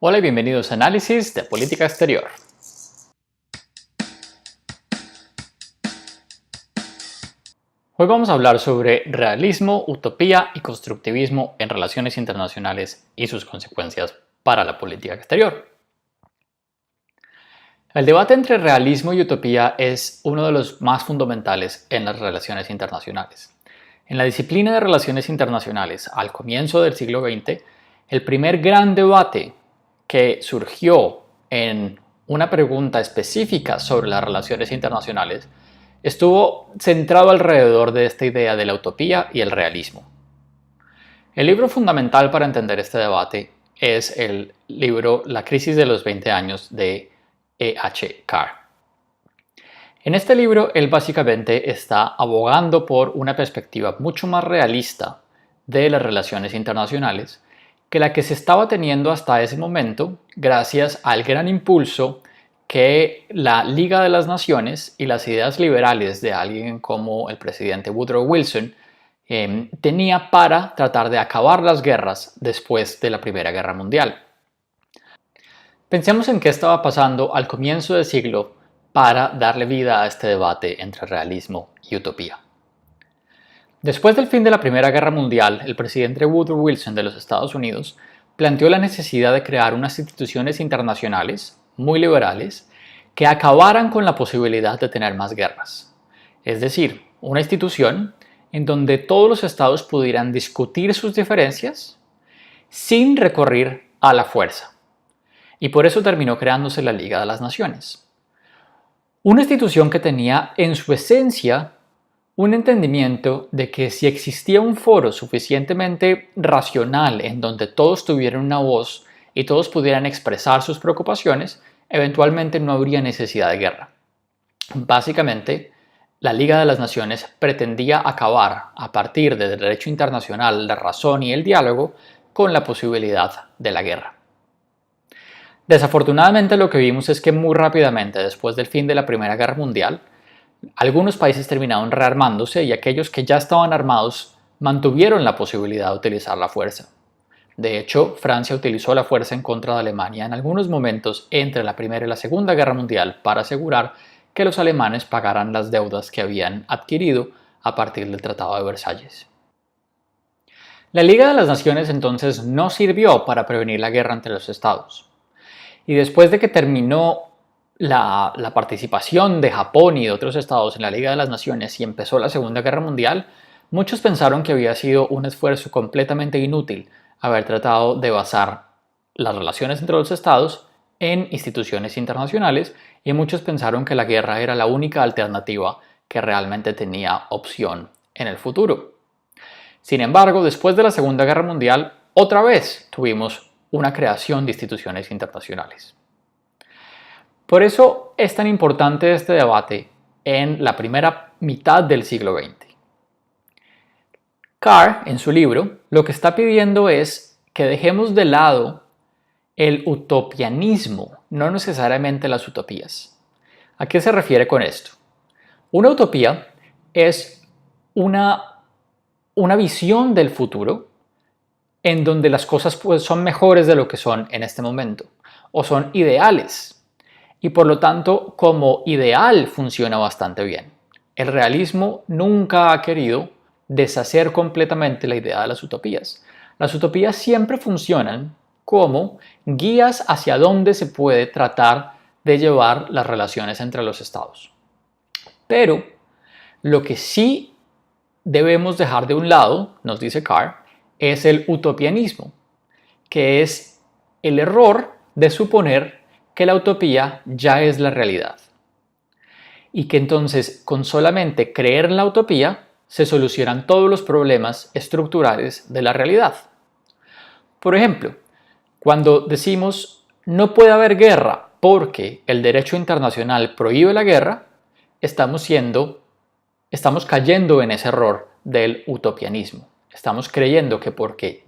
Hola y bienvenidos a Análisis de Política Exterior. Hoy vamos a hablar sobre realismo, utopía y constructivismo en relaciones internacionales y sus consecuencias para la política exterior. El debate entre realismo y utopía es uno de los más fundamentales en las relaciones internacionales. En la disciplina de relaciones internacionales, al comienzo del siglo XX, el primer gran debate que surgió en una pregunta específica sobre las relaciones internacionales estuvo centrado alrededor de esta idea de la utopía y el realismo. El libro fundamental para entender este debate es el libro La crisis de los 20 años de E.H. Carr. En este libro, él básicamente está abogando por una perspectiva mucho más realista de las relaciones internacionales que la que se estaba teniendo hasta ese momento gracias al gran impulso que la Liga de las Naciones y las ideas liberales de alguien como el presidente Woodrow Wilson tenía para tratar de acabar las guerras después de la Primera Guerra Mundial. Pensemos en qué estaba pasando al comienzo del siglo para darle vida a este debate entre realismo y utopía. Después del fin de la Primera Guerra Mundial, el presidente Woodrow Wilson de los Estados Unidos planteó la necesidad de crear unas instituciones internacionales muy liberales que acabaran con la posibilidad de tener más guerras. Es decir, una institución en donde todos los estados pudieran discutir sus diferencias sin recurrir a la fuerza. Y por eso terminó creándose la Liga de las Naciones. Una institución que tenía en su esencia un entendimiento de que si existía un foro suficientemente racional en donde todos tuvieran una voz y todos pudieran expresar sus preocupaciones, eventualmente no habría necesidad de guerra. Básicamente, la Liga de las Naciones pretendía acabar, a partir del derecho internacional, la razón y el diálogo, con la posibilidad de la guerra. Desafortunadamente, lo que vimos es que muy rápidamente, después del fin de la Primera Guerra Mundial, algunos países terminaron rearmándose y aquellos que ya estaban armados mantuvieron la posibilidad de utilizar la fuerza. De hecho, Francia utilizó la fuerza en contra de Alemania en algunos momentos entre la Primera y la Segunda Guerra Mundial para asegurar que los alemanes pagaran las deudas que habían adquirido a partir del Tratado de Versalles. La Liga de las Naciones entonces no sirvió para prevenir la guerra entre los estados. Y después de que terminó la participación de Japón y de otros estados en la Liga de las Naciones y empezó la Segunda Guerra Mundial, muchos pensaron que había sido un esfuerzo completamente inútil haber tratado de basar las relaciones entre los estados en instituciones internacionales y muchos pensaron que la guerra era la única alternativa que realmente tenía opción en el futuro. Sin embargo, después de la Segunda Guerra Mundial, otra vez tuvimos una creación de instituciones internacionales. Por eso es tan importante este debate en la primera mitad del siglo XX. Carr, en su libro, lo que está pidiendo es que dejemos de lado el utopianismo, no necesariamente las utopías. ¿A qué se refiere con esto? Una utopía es una visión del futuro en donde las cosas son mejores de lo que son en este momento, o son ideales. Y por lo tanto, como ideal funciona bastante bien. El realismo nunca ha querido deshacer completamente la idea de las utopías. Las utopías siempre funcionan como guías hacia dónde se puede tratar de llevar las relaciones entre los estados. Pero lo que sí debemos dejar de un lado, nos dice Carr, es el utopianismo, que es el error de suponer que la utopía ya es la realidad y que entonces con solamente creer en la utopía se solucionan todos los problemas estructurales de la realidad. Por ejemplo, cuando decimos no puede haber guerra porque el derecho internacional prohíbe la guerra, estamos cayendo en ese error del utopianismo. Estamos creyendo que porque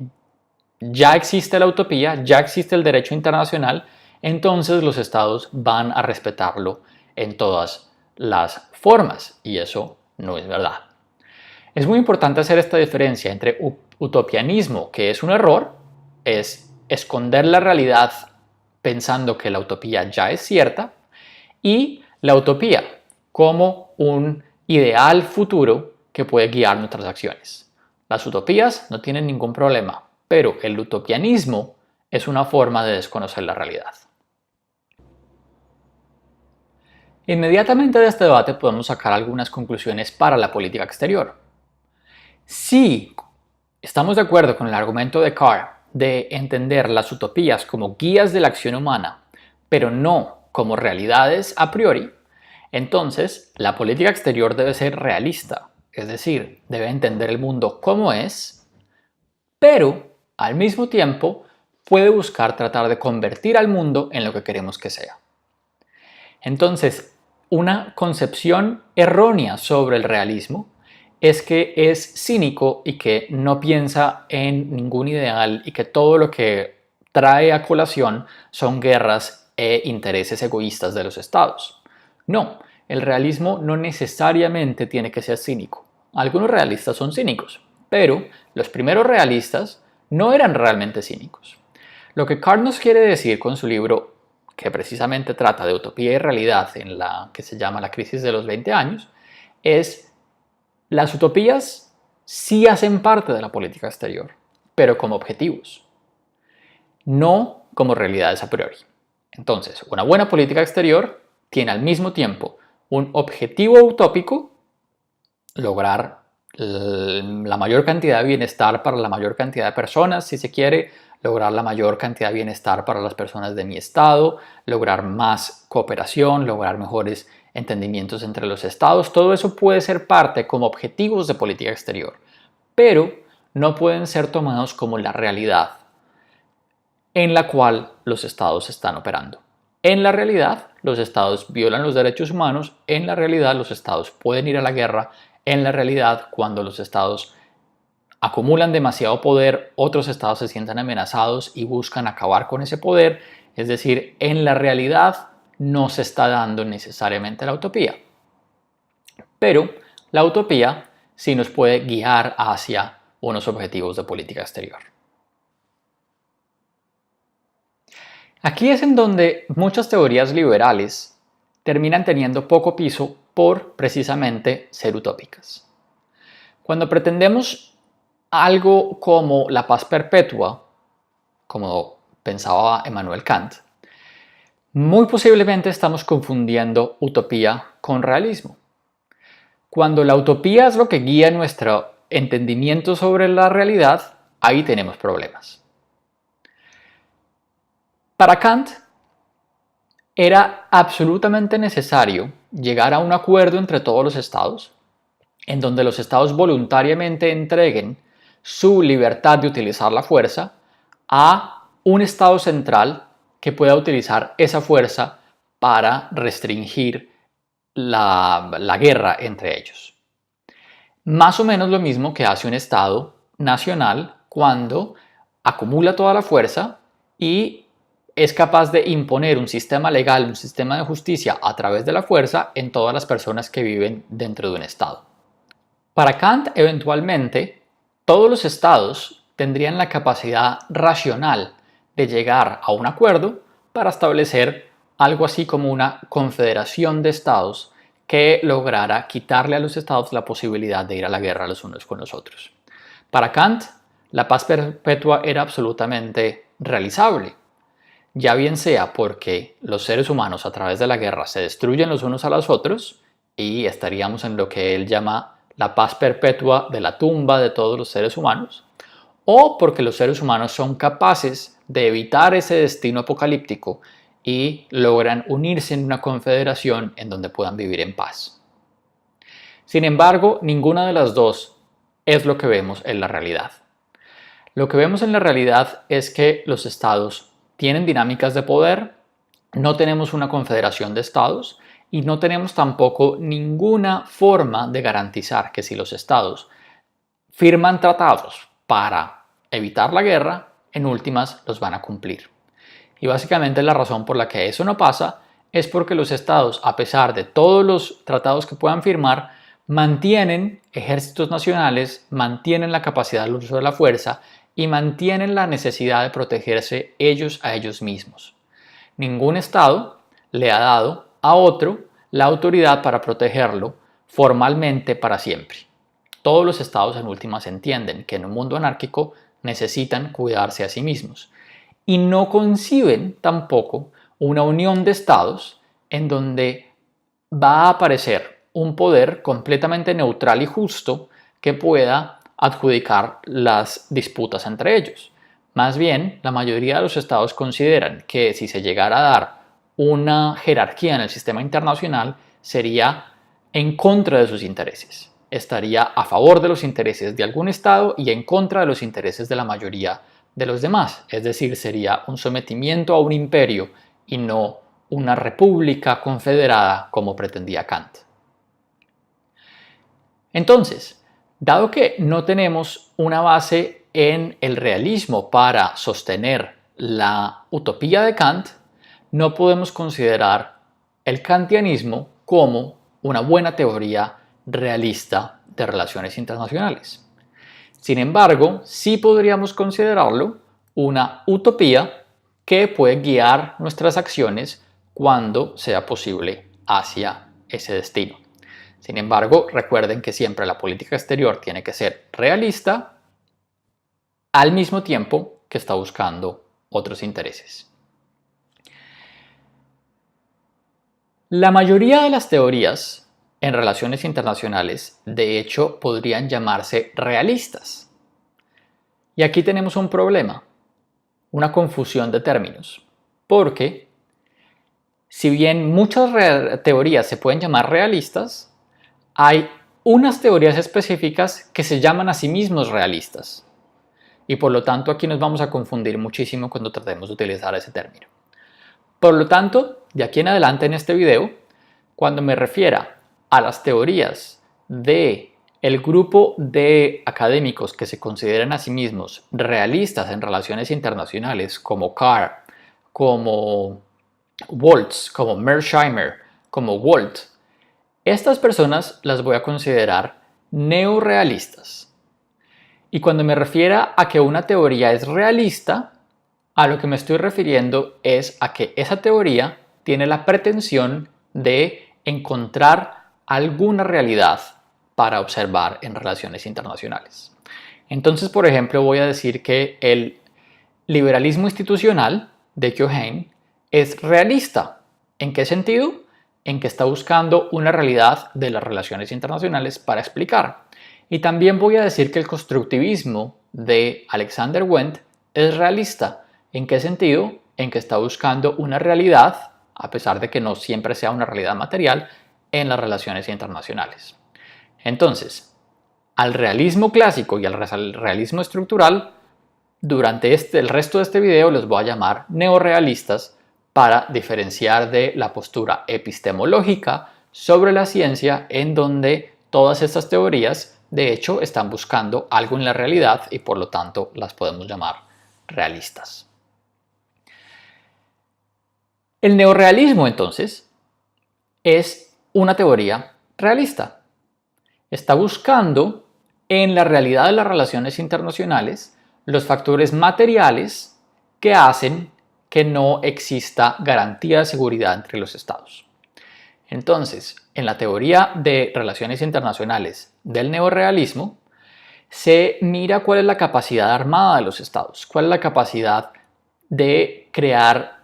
ya existe la utopía, ya existe el derecho internacional, entonces los estados van a respetarlo en todas las formas, y eso no es verdad. Es muy importante hacer esta diferencia entre utopianismo, que es un error, es esconder la realidad pensando que la utopía ya es cierta, y la utopía como un ideal futuro que puede guiar nuestras acciones. Las utopías no tienen ningún problema, pero el utopianismo es una forma de desconocer la realidad. Inmediatamente de este debate podemos sacar algunas conclusiones para la política exterior. Si estamos de acuerdo con el argumento de Carr de entender las utopías como guías de la acción humana, pero no como realidades a priori, entonces la política exterior debe ser realista, es decir, debe entender el mundo como es, pero al mismo tiempo puede buscar tratar de convertir al mundo en lo que queremos que sea. Entonces, una concepción errónea sobre el realismo es que es cínico y que no piensa en ningún ideal y que todo lo que trae a colación son guerras e intereses egoístas de los estados. No, el realismo no necesariamente tiene que ser cínico. Algunos realistas son cínicos, pero los primeros realistas no eran realmente cínicos. Lo que Carr nos quiere decir con su libro, que precisamente trata de utopía y realidad en la que se llama La crisis de los 20 años, es las utopías sí hacen parte de la política exterior, pero como objetivos, no como realidades a priori. Entonces, una buena política exterior tiene al mismo tiempo un objetivo utópico, lograr la mayor cantidad de bienestar para la mayor cantidad de personas, si se quiere, lograr la mayor cantidad de bienestar para las personas de mi estado, lograr más cooperación, lograr mejores entendimientos entre los estados. Todo eso puede ser parte como objetivos de política exterior, pero no pueden ser tomados como la realidad en la cual los estados están operando. En la realidad, los estados violan los derechos humanos, en la realidad los estados pueden ir a la guerra, en la realidad cuando los estados acumulan demasiado poder, otros estados se sienten amenazados y buscan acabar con ese poder, es decir, en la realidad no se está dando necesariamente la utopía. Pero la utopía sí nos puede guiar hacia unos objetivos de política exterior. Aquí es en donde muchas teorías liberales terminan teniendo poco piso por precisamente ser utópicas. Cuando pretendemos algo como la paz perpetua, como pensaba Immanuel Kant, muy posiblemente estamos confundiendo utopía con realismo. Cuando la utopía es lo que guía nuestro entendimiento sobre la realidad, ahí tenemos problemas. Para Kant, era absolutamente necesario llegar a un acuerdo entre todos los estados, en donde los estados voluntariamente entreguen su libertad de utilizar la fuerza a un estado central que pueda utilizar esa fuerza para restringir la guerra entre ellos. Más o menos lo mismo que hace un estado nacional cuando acumula toda la fuerza y es capaz de imponer un sistema legal, un sistema de justicia a través de la fuerza en todas las personas que viven dentro de un estado. Para Kant, eventualmente, todos los estados tendrían la capacidad racional de llegar a un acuerdo para establecer algo así como una confederación de estados que lograra quitarle a los estados la posibilidad de ir a la guerra los unos con los otros. Para Kant, la paz perpetua era absolutamente realizable, ya bien sea porque los seres humanos a través de la guerra se destruyen los unos a los otros y estaríamos en lo que él llama la paz perpetua de la tumba de todos los seres humanos, o porque los seres humanos son capaces de evitar ese destino apocalíptico y logran unirse en una confederación en donde puedan vivir en paz. Sin embargo, ninguna de las dos es lo que vemos en la realidad. Lo que vemos en la realidad es que los estados tienen dinámicas de poder, no tenemos una confederación de estados y no tenemos tampoco ninguna forma de garantizar que si los estados firman tratados para evitar la guerra, en últimas los van a cumplir. Y básicamente la razón por la que eso no pasa es porque los estados, a pesar de todos los tratados que puedan firmar, mantienen ejércitos nacionales, mantienen la capacidad del uso de la fuerza y mantienen la necesidad de protegerse ellos a ellos mismos. ningún Estado le ha dado a otro la autoridad para protegerlo formalmente para siempre. Todos los estados en últimas entienden que en un mundo anárquico necesitan cuidarse a sí mismos y no conciben tampoco una unión de estados en donde va a aparecer un poder completamente neutral y justo que pueda adjudicar las disputas entre ellos. Más bien, la mayoría de los estados consideran que si se llegara a dar una jerarquía en el sistema internacional, sería en contra de sus intereses. Estaría a favor de los intereses de algún estado y en contra de los intereses de la mayoría de los demás. Es decir, sería un sometimiento a un imperio y no una república confederada como pretendía Kant. Entonces, dado que no tenemos una base en el realismo para sostener la utopía de Kant, no podemos considerar el kantianismo como una buena teoría realista de relaciones internacionales. Sin embargo, sí podríamos considerarlo una utopía que puede guiar nuestras acciones cuando sea posible hacia ese destino. Sin embargo, recuerden que siempre la política exterior tiene que ser realista al mismo tiempo que está buscando otros intereses. La mayoría de las teorías en relaciones internacionales, de hecho, podrían llamarse realistas. Y aquí tenemos un problema, una confusión de términos, porque si bien muchas teorías se pueden llamar realistas, hay unas teorías específicas que se llaman a sí mismos realistas. Y por lo tanto aquí nos vamos a confundir muchísimo cuando tratemos de utilizar ese término. Por lo tanto, de aquí en adelante en este video, cuando me refiera a las teorías del grupo de académicos que se consideran a sí mismos realistas en relaciones internacionales, como Carr, como Waltz, como Mearsheimer, como Walt, estas personas las voy a considerar neorealistas. Y cuando me refiera a que una teoría es realista, a lo que me estoy refiriendo es a que esa teoría tiene la pretensión de encontrar alguna realidad para observar en relaciones internacionales. Entonces, por ejemplo, voy a decir que el liberalismo institucional de Keohane es realista. ¿En qué sentido? En que está buscando una realidad de las relaciones internacionales para explicar. Y también voy a decir que el constructivismo de Alexander Wendt es realista. ¿En qué sentido? En que está buscando una realidad, a pesar de que no siempre sea una realidad material, en las relaciones internacionales. Entonces, al realismo clásico y al realismo estructural, durante el resto de este video los voy a llamar neorealistas para diferenciar de la postura epistemológica sobre la ciencia, en donde todas estas teorías de hecho están buscando algo en la realidad y por lo tanto las podemos llamar realistas. El neorrealismo entonces es una teoría realista. Está buscando en la realidad de las relaciones internacionales los factores materiales que hacen que no exista garantía de seguridad entre los estados. Entonces, en la teoría de relaciones internacionales del neorrealismo, se mira cuál es la capacidad armada de los estados, cuál es la capacidad de crear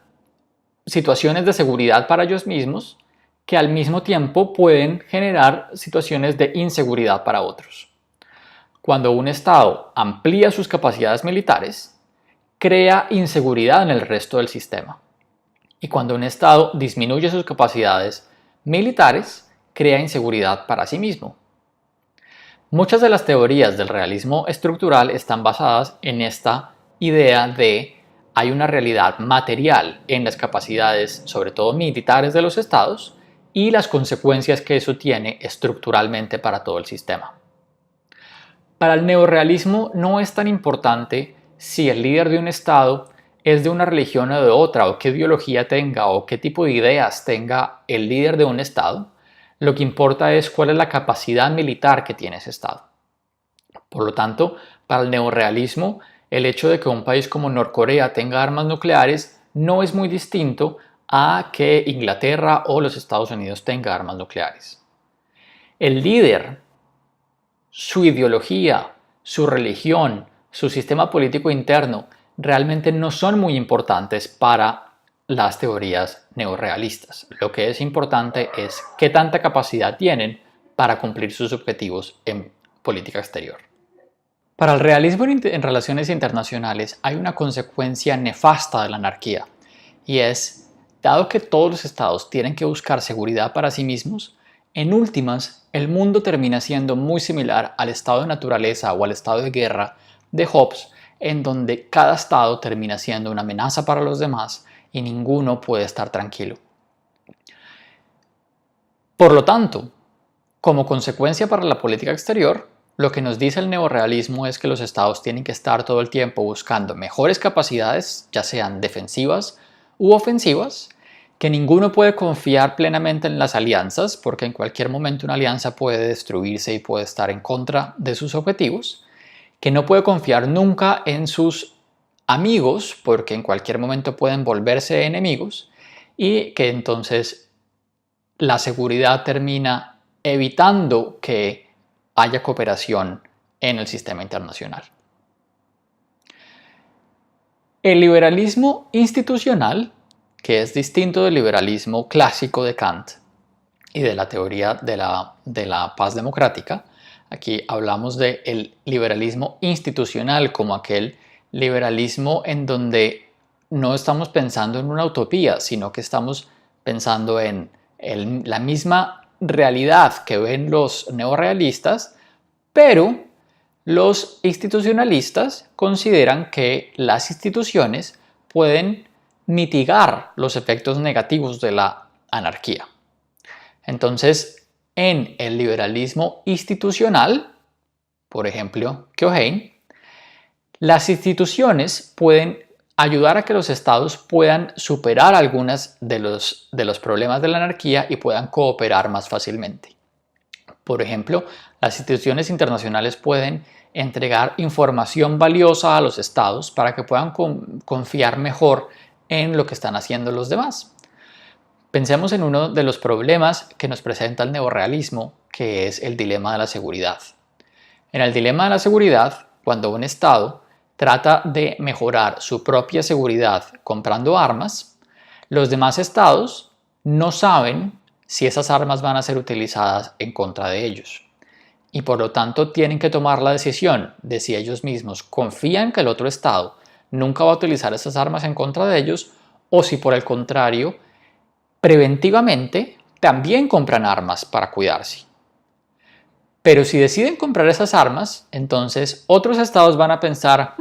situaciones de seguridad para ellos mismos que al mismo tiempo pueden generar situaciones de inseguridad para otros. Cuando un estado amplía sus capacidades militares, crea inseguridad en el resto del sistema. Y cuando un estado disminuye sus capacidades militares, crea inseguridad para sí mismo. Muchas de las teorías del realismo estructural están basadas en esta idea de hay una realidad material en las capacidades, sobre todo militares, de los estados y las consecuencias que eso tiene estructuralmente para todo el sistema. Para el neorrealismo no es tan importante si el líder de un estado es de una religión o de otra, o qué ideología tenga, o qué tipo de ideas tenga el líder de un estado. Lo que importa es cuál es la capacidad militar que tiene ese estado. Por lo tanto, para el neorrealismo, el hecho de que un país como Norcorea tenga armas nucleares no es muy distinto a que Inglaterra o los Estados Unidos tengan armas nucleares. El líder, su ideología, su religión, su sistema político interno realmente no son muy importantes para las teorías neorrealistas. Lo que es importante es qué tanta capacidad tienen para cumplir sus objetivos en política exterior. Para el realismo en relaciones internacionales hay una consecuencia nefasta de la anarquía, y es, dado que todos los estados tienen que buscar seguridad para sí mismos, en últimas el mundo termina siendo muy similar al estado de naturaleza o al estado de guerra de Hobbes, en donde cada estado termina siendo una amenaza para los demás y ninguno puede estar tranquilo. Por lo tanto, como consecuencia para la política exterior, lo que nos dice el neorrealismo es que los estados tienen que estar todo el tiempo buscando mejores capacidades, ya sean defensivas u ofensivas, que ninguno puede confiar plenamente en las alianzas, porque en cualquier momento una alianza puede destruirse y puede estar en contra de sus objetivos, que no puede confiar nunca en sus amigos, porque en cualquier momento pueden volverse enemigos, y que entonces la seguridad termina evitando que haya cooperación en el sistema internacional. El liberalismo institucional, que es distinto del liberalismo clásico de Kant y de la teoría de la paz democrática, aquí hablamos del liberalismo institucional como aquel liberalismo en donde no estamos pensando en una utopía, sino que estamos pensando en la misma realidad que ven los neorrealistas, pero los institucionalistas consideran que las instituciones pueden mitigar los efectos negativos de la anarquía. Entonces, en el liberalismo institucional, por ejemplo, Keohane, las instituciones pueden ayudar a que los estados puedan superar algunos de los problemas de la anarquía y puedan cooperar más fácilmente. Por ejemplo, las instituciones internacionales pueden entregar información valiosa a los estados para que puedan confiar mejor en lo que están haciendo los demás. Pensemos en uno de los problemas que nos presenta el neorrealismo, que es el dilema de la seguridad. En el dilema de la seguridad, cuando un estado trata de mejorar su propia seguridad comprando armas, los demás estados no saben si esas armas van a ser utilizadas en contra de ellos. Y por lo tanto tienen que tomar la decisión de si ellos mismos confían que el otro estado nunca va a utilizar esas armas en contra de ellos, o si por el contrario, preventivamente también compran armas para cuidarse. Pero si deciden comprar esas armas, entonces otros estados van a pensar,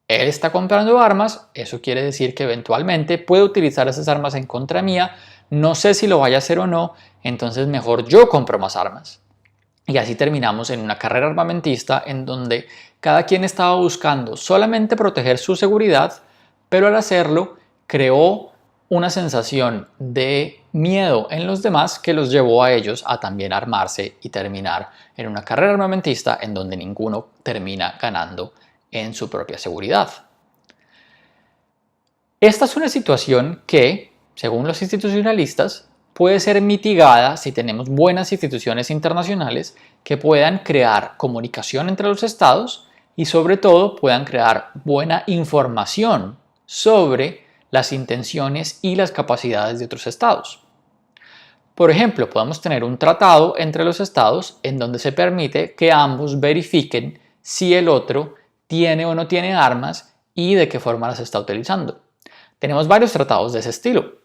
él está comprando armas, eso quiere decir que eventualmente puede utilizar esas armas en contra mía, no sé si lo vaya a hacer o no, entonces mejor yo compro más armas. Y así terminamos en una carrera armamentista en donde cada quien estaba buscando solamente proteger su seguridad, pero al hacerlo creó una sensación de miedo en los demás que los llevó a ellos a también armarse y terminar en una carrera armamentista en donde ninguno termina ganando en su propia seguridad. Esta es una situación que, según los institucionalistas, puede ser mitigada si tenemos buenas instituciones internacionales que puedan crear comunicación entre los estados y sobre todo puedan crear buena información sobre las intenciones y las capacidades de otros estados. Por ejemplo, podemos tener un tratado entre los estados en donde se permite que ambos verifiquen si el otro tiene o no tiene armas y de qué forma las está utilizando. Tenemos varios tratados de ese estilo.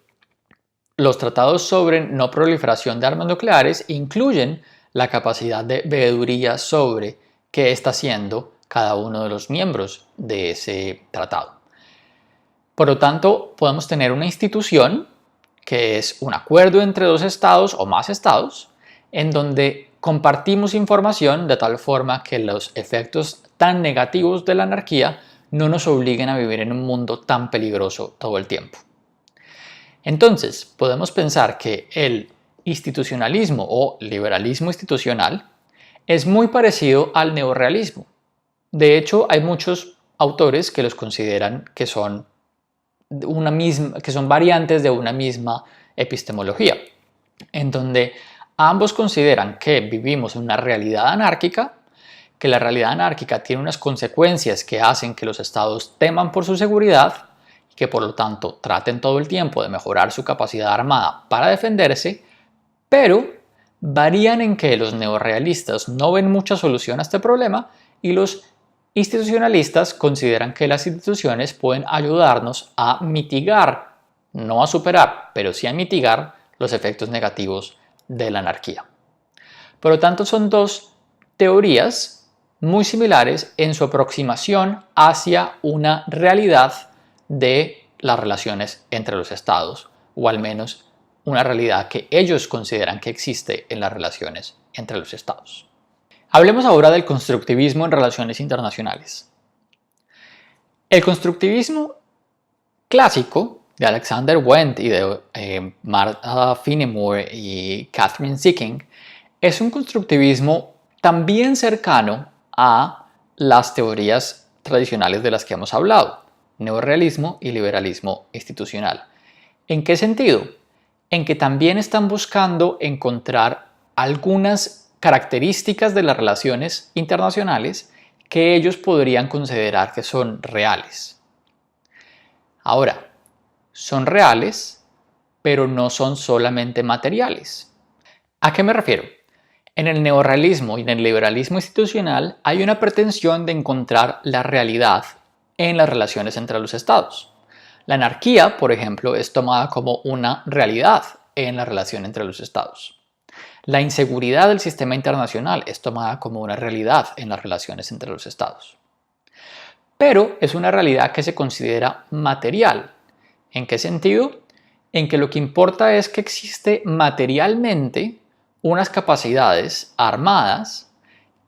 Los tratados sobre no proliferación de armas nucleares incluyen la capacidad de veeduría sobre qué está haciendo cada uno de los miembros de ese tratado. Por lo tanto, podemos tener una institución que es un acuerdo entre dos estados o más estados en donde compartimos información de tal forma que los efectos tan negativos de la anarquía no nos obliguen a vivir en un mundo tan peligroso todo el tiempo. Entonces, podemos pensar que el institucionalismo o liberalismo institucional es muy parecido al neorrealismo. De hecho, hay muchos autores que los consideran que son que son variantes de una misma epistemología, en donde ambos consideran que vivimos en una realidad anárquica, que la realidad anárquica tiene unas consecuencias que hacen que los estados teman por su seguridad y que por lo tanto traten todo el tiempo de mejorar su capacidad armada para defenderse, pero varían en que los neorrealistas no ven mucha solución a este problema y los institucionalistas consideran que las instituciones pueden ayudarnos a mitigar, no a superar, pero sí a mitigar los efectos negativos de la anarquía. Por lo tanto, son dos teorías muy similares en su aproximación hacia una realidad de las relaciones entre los estados, o al menos una realidad que ellos consideran que existe en las relaciones entre los estados. Hablemos ahora del constructivismo en relaciones internacionales. El constructivismo clásico de Alexander Wendt y de Martha Finney-Moore y Catherine Sicking es un constructivismo también cercano a las teorías tradicionales de las que hemos hablado, neorrealismo y liberalismo institucional. ¿En qué sentido? En que también están buscando encontrar algunas características de las relaciones internacionales que ellos podrían considerar que son reales. Ahora, son reales, pero no son solamente materiales. ¿A qué me refiero? En el neorrealismo y en el liberalismo institucional hay una pretensión de encontrar la realidad en las relaciones entre los estados. La anarquía, por ejemplo, es tomada como una realidad en la relación entre los estados. La inseguridad del sistema internacional es tomada como una realidad en las relaciones entre los estados. Pero es una realidad que se considera material. ¿En qué sentido? En que lo que importa es que existe materialmente unas capacidades armadas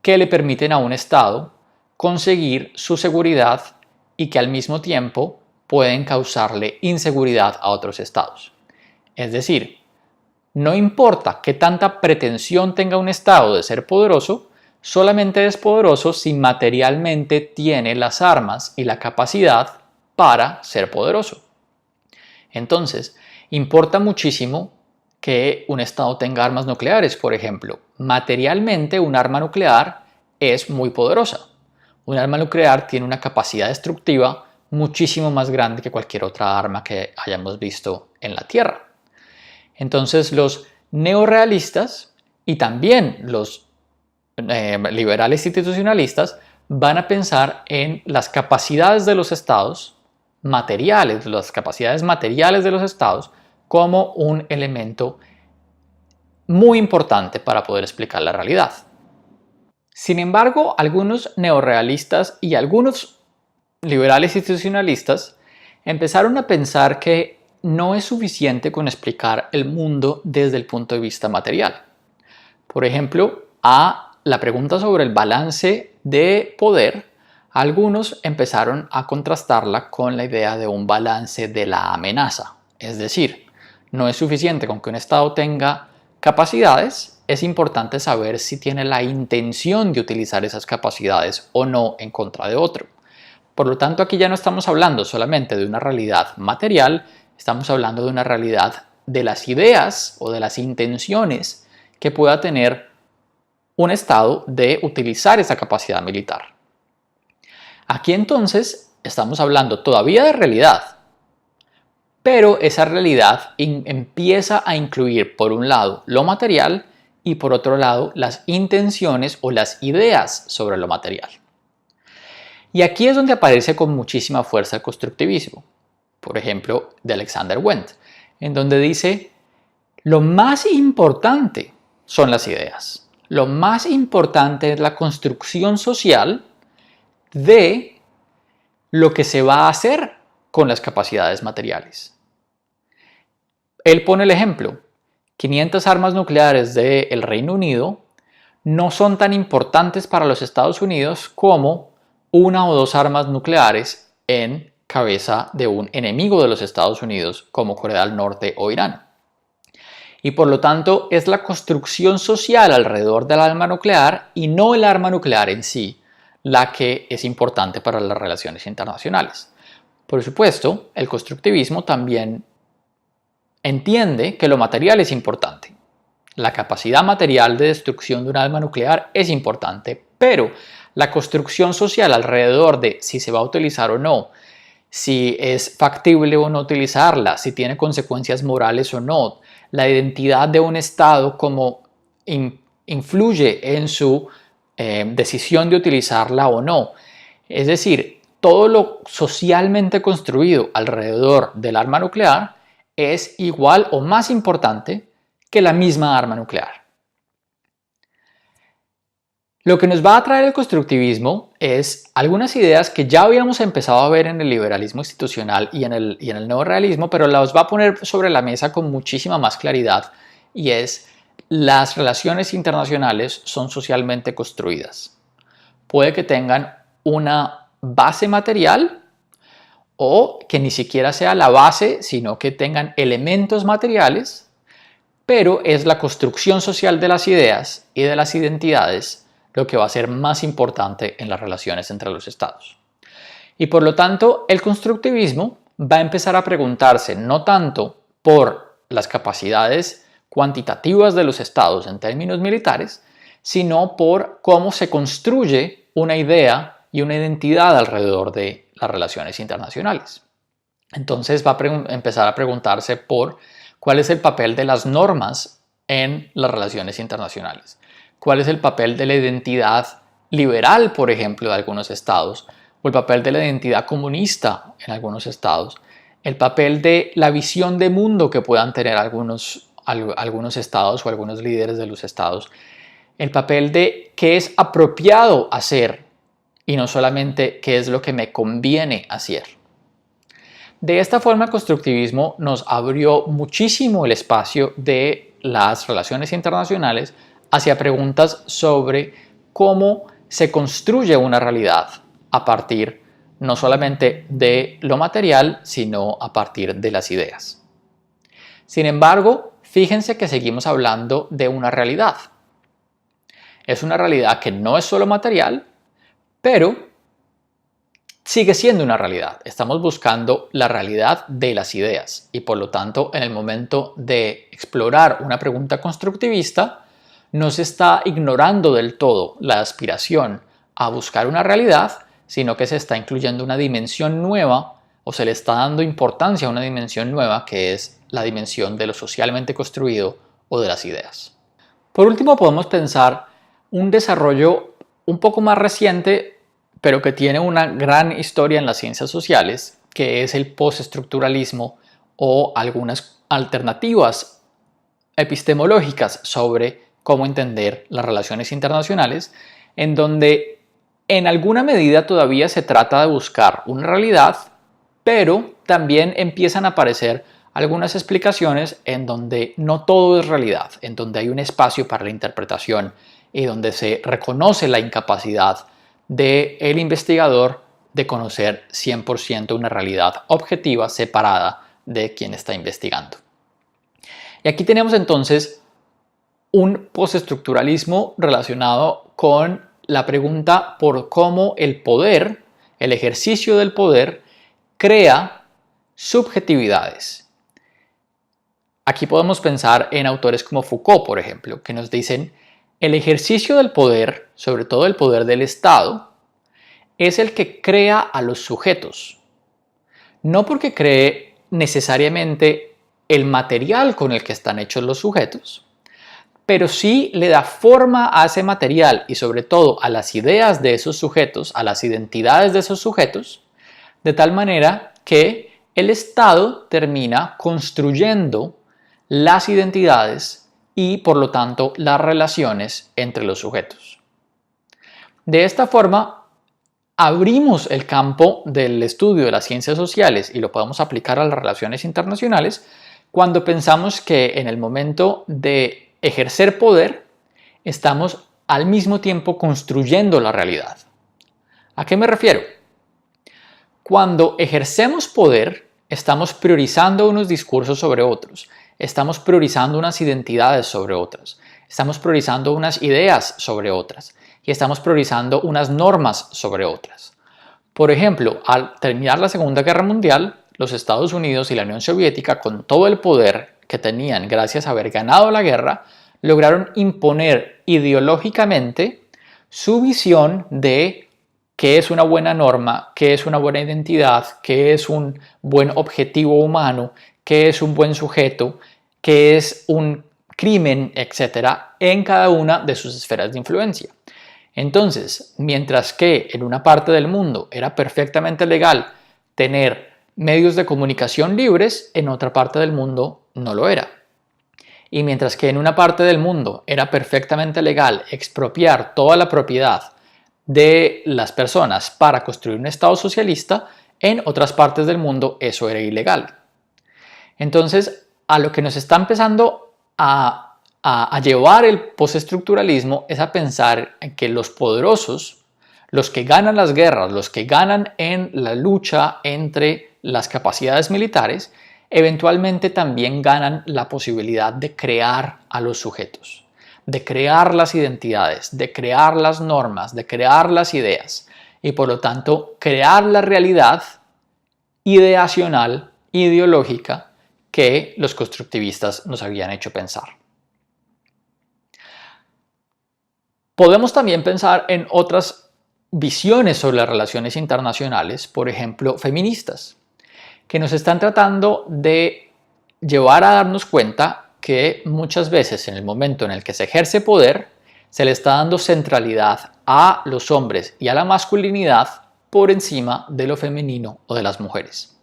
que le permiten a un Estado conseguir su seguridad y que al mismo tiempo pueden causarle inseguridad a otros estados. Es decir, no importa qué tanta pretensión tenga un Estado de ser poderoso, solamente es poderoso si materialmente tiene las armas y la capacidad para ser poderoso. Entonces, importa muchísimo que un Estado tenga armas nucleares, por ejemplo. Materialmente, un arma nuclear es muy poderosa. Un arma nuclear tiene una capacidad destructiva muchísimo más grande que cualquier otra arma que hayamos visto en la Tierra. Entonces, los neorrealistas y también los liberales institucionalistas van a pensar en las capacidades de los estados materiales, las capacidades materiales de los estados como un elemento muy importante para poder explicar la realidad. Sin embargo, algunos neorrealistas y algunos liberales institucionalistas empezaron a pensar que no es suficiente con explicar el mundo desde el punto de vista material. Por ejemplo, a la pregunta sobre el balance de poder, algunos empezaron a contrastarla con la idea de un balance de la amenaza. Es decir, no es suficiente con que un Estado tenga capacidades, es importante saber si tiene la intención de utilizar esas capacidades o no en contra de otro. Por lo tanto, aquí ya no estamos hablando solamente de una realidad material, estamos hablando de una realidad de las ideas o de las intenciones que pueda tener un Estado de utilizar esa capacidad militar. Aquí entonces estamos hablando todavía de realidad, pero esa realidad empieza a incluir por un lado lo material y por otro lado las intenciones o las ideas sobre lo material. Y aquí es donde aparece con muchísima fuerza el constructivismo, por ejemplo, de Alexander Wendt, en donde dice: lo más importante son las ideas, lo más importante es la construcción social de lo que se va a hacer con las capacidades materiales. Él pone el ejemplo: 500 armas nucleares del Reino Unido no son tan importantes para los Estados Unidos como una o dos armas nucleares en cabeza de un enemigo de los Estados Unidos como Corea del Norte o Irán. Y por lo tanto es la construcción social alrededor del arma nuclear y no el arma nuclear en sí la que es importante para las relaciones internacionales. Por supuesto, el constructivismo también entiende que lo material es importante. La capacidad material de destrucción de un arma nuclear es importante, pero la construcción social alrededor de si se va a utilizar o no, si es factible o no utilizarla, si tiene consecuencias morales o no, la identidad de un Estado como influye en su decisión de utilizarla o no. Es decir, todo lo socialmente construido alrededor del arma nuclear es igual o más importante que la misma arma nuclear. Lo que nos va a traer el constructivismo es algunas ideas que ya habíamos empezado a ver en el liberalismo institucional y en el neorrealismo, pero las va a poner sobre la mesa con muchísima más claridad, y es: las relaciones internacionales son socialmente construidas. Puede que tengan una base material o que ni siquiera sea la base, sino que tengan elementos materiales, pero es la construcción social de las ideas y de las identidades lo que va a ser más importante en las relaciones entre los estados. Y por lo tanto, el constructivismo va a empezar a preguntarse no tanto por las capacidades cuantitativas de los estados en términos militares, sino por cómo se construye una idea y una identidad alrededor de las relaciones internacionales. Entonces va a empezar a preguntarse por cuál es el papel de las normas en las relaciones internacionales. ¿Cuál es el papel de la identidad liberal, por ejemplo, de algunos estados? ¿O el papel de la identidad comunista en algunos estados? ¿El papel de la visión de mundo que puedan tener algunos estados o algunos líderes de los estados? ¿El papel de qué es apropiado hacer y no solamente qué es lo que me conviene hacer? De esta forma, el constructivismo nos abrió muchísimo el espacio de las relaciones internacionales hacia preguntas sobre cómo se construye una realidad a partir no solamente de lo material, sino a partir de las ideas. Sin embargo, fíjense que seguimos hablando de una realidad. Es una realidad que no es solo material, pero sigue siendo una realidad. Estamos buscando la realidad de las ideas y, por lo tanto, en el momento de explorar una pregunta constructivista, no se está ignorando del todo la aspiración a buscar una realidad, sino que se está incluyendo una dimensión nueva, o se le está dando importancia a una dimensión nueva, que es la dimensión de lo socialmente construido o de las ideas. Por último, podemos pensar un desarrollo un poco más reciente, pero que tiene una gran historia en las ciencias sociales, que es el postestructuralismo o algunas alternativas epistemológicas sobre cómo entender las relaciones internacionales, en donde en alguna medida todavía se trata de buscar una realidad, pero también empiezan a aparecer algunas explicaciones en donde no todo es realidad, en donde hay un espacio para la interpretación y donde se reconoce la incapacidad del investigador de conocer 100% una realidad objetiva separada de quien está investigando. Y aquí tenemos entonces un postestructuralismo relacionado con la pregunta por cómo el poder, el ejercicio del poder, crea subjetividades. Aquí podemos pensar en autores como Foucault, por ejemplo, que nos dicen: el ejercicio del poder, sobre todo el poder del Estado, es el que crea a los sujetos. No porque cree necesariamente el material con el que están hechos los sujetos, pero sí le da forma a ese material y sobre todo a las ideas de esos sujetos, a las identidades de esos sujetos, de tal manera que el Estado termina construyendo las identidades y, por lo tanto, las relaciones entre los sujetos. De esta forma, abrimos el campo del estudio de las ciencias sociales y lo podemos aplicar a las relaciones internacionales cuando pensamos que en el momento de ejercer poder, estamos al mismo tiempo construyendo la realidad. ¿A qué me refiero? Cuando ejercemos poder, estamos priorizando unos discursos sobre otros, estamos priorizando unas identidades sobre otras, estamos priorizando unas ideas sobre otras y estamos priorizando unas normas sobre otras. Por ejemplo, al terminar la Segunda Guerra Mundial, los Estados Unidos y la Unión Soviética, con todo el poder que tenían gracias a haber ganado la guerra, lograron imponer ideológicamente su visión de qué es una buena norma, qué es una buena identidad, qué es un buen objetivo humano, qué es un buen sujeto, qué es un crimen, etcétera, en cada una de sus esferas de influencia. Entonces, mientras que en una parte del mundo era perfectamente legal tener medios de comunicación libres, en otra parte del mundo no lo era. Y mientras que en una parte del mundo era perfectamente legal expropiar toda la propiedad de las personas para construir un estado socialista, en otras partes del mundo eso era ilegal. Entonces, a lo que nos está empezando a llevar el postestructuralismo es a pensar en que los poderosos, los que ganan las guerras, los que ganan en la lucha entre las capacidades militares, eventualmente también ganan la posibilidad de crear a los sujetos, de crear las identidades, de crear las normas, de crear las ideas y por lo tanto crear la realidad ideacional, ideológica que los constructivistas nos habían hecho pensar. Podemos también pensar en otras visiones sobre las relaciones internacionales, por ejemplo, feministas, que nos están tratando de llevar a darnos cuenta que muchas veces en el momento en el que se ejerce poder, se le está dando centralidad a los hombres y a la masculinidad por encima de lo femenino o de las mujeres.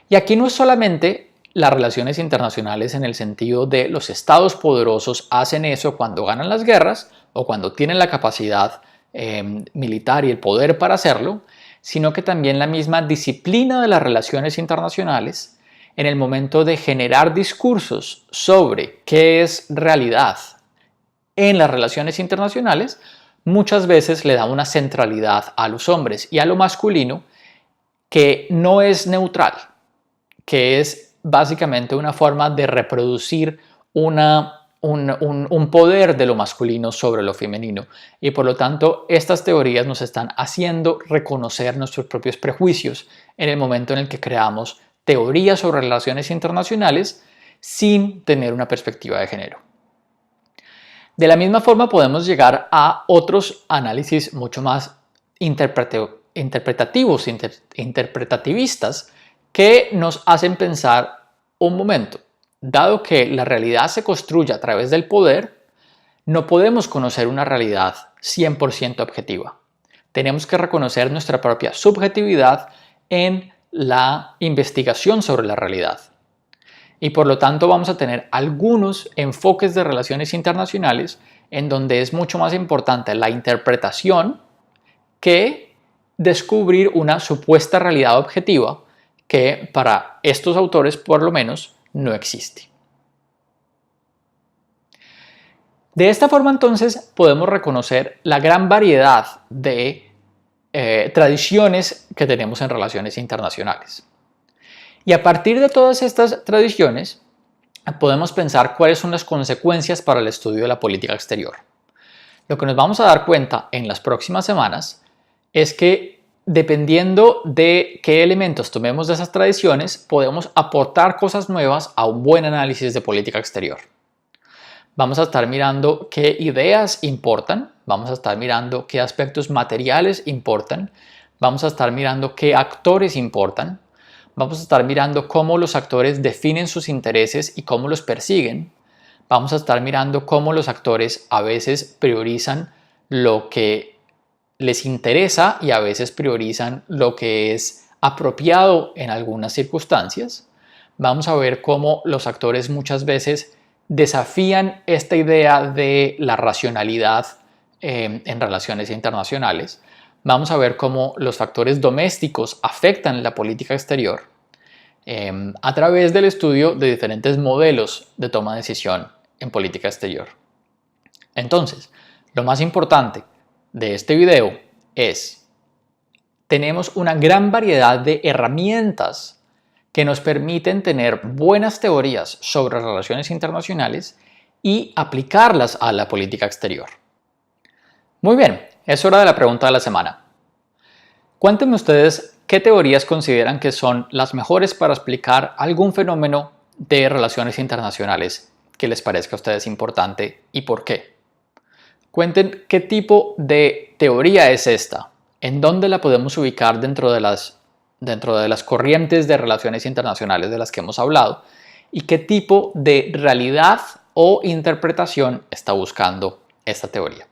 Y aquí no es solamente las relaciones internacionales en el sentido de los estados poderosos hacen eso cuando ganan las guerras o cuando tienen la capacidad militar y el poder para hacerlo, sino que también la misma disciplina de las relaciones internacionales en el momento de generar discursos sobre qué es realidad en las relaciones internacionales, muchas veces le da una centralidad a los hombres y a lo masculino que no es neutral, que es básicamente una forma de reproducir un poder de lo masculino sobre lo femenino y por lo tanto estas teorías nos están haciendo reconocer nuestros propios prejuicios en el momento en el que creamos teorías sobre relaciones internacionales sin tener una perspectiva de género. De la misma forma podemos llegar a otros análisis mucho más interpretativos, interpretativistas que nos hacen pensar un momento. Dado que la realidad se construye a través del poder, no podemos conocer una realidad 100% objetiva. Tenemos que reconocer nuestra propia subjetividad en la investigación sobre la realidad. Y por lo tanto vamos a tener algunos enfoques de relaciones internacionales en donde es mucho más importante la interpretación que descubrir una supuesta realidad objetiva que para estos autores por lo menos no existe. De esta forma entonces podemos reconocer la gran variedad de tradiciones que tenemos en relaciones internacionales. Y a partir de todas estas tradiciones podemos pensar cuáles son las consecuencias para el estudio de la política exterior. Lo que nos vamos a dar cuenta en las próximas semanas es que dependiendo de qué elementos tomemos de esas tradiciones, podemos aportar cosas nuevas a un buen análisis de política exterior. Vamos a estar mirando qué ideas importan, vamos a estar mirando qué aspectos materiales importan, vamos a estar mirando qué actores importan, vamos a estar mirando cómo los actores definen sus intereses y cómo los persiguen, vamos a estar mirando cómo los actores a veces priorizan lo que les interesa y a veces priorizan lo que es apropiado en algunas circunstancias. Vamos a ver cómo los actores muchas veces desafían esta idea de la racionalidad en relaciones internacionales. Vamos a ver cómo los factores domésticos afectan la política exterior a través del estudio de diferentes modelos de toma de decisión en política exterior. Entonces, lo más importante de este video es, tenemos una gran variedad de herramientas que nos permiten tener buenas teorías sobre relaciones internacionales y aplicarlas a la política exterior. Muy bien, es hora de la pregunta de la semana. Cuéntenme ustedes qué teorías consideran que son las mejores para explicar algún fenómeno de relaciones internacionales que les parezca a ustedes importante y por qué. Cuenten qué tipo de teoría es esta, en dónde la podemos ubicar dentro de las corrientes de relaciones internacionales de las que hemos hablado y qué tipo de realidad o interpretación está buscando esta teoría.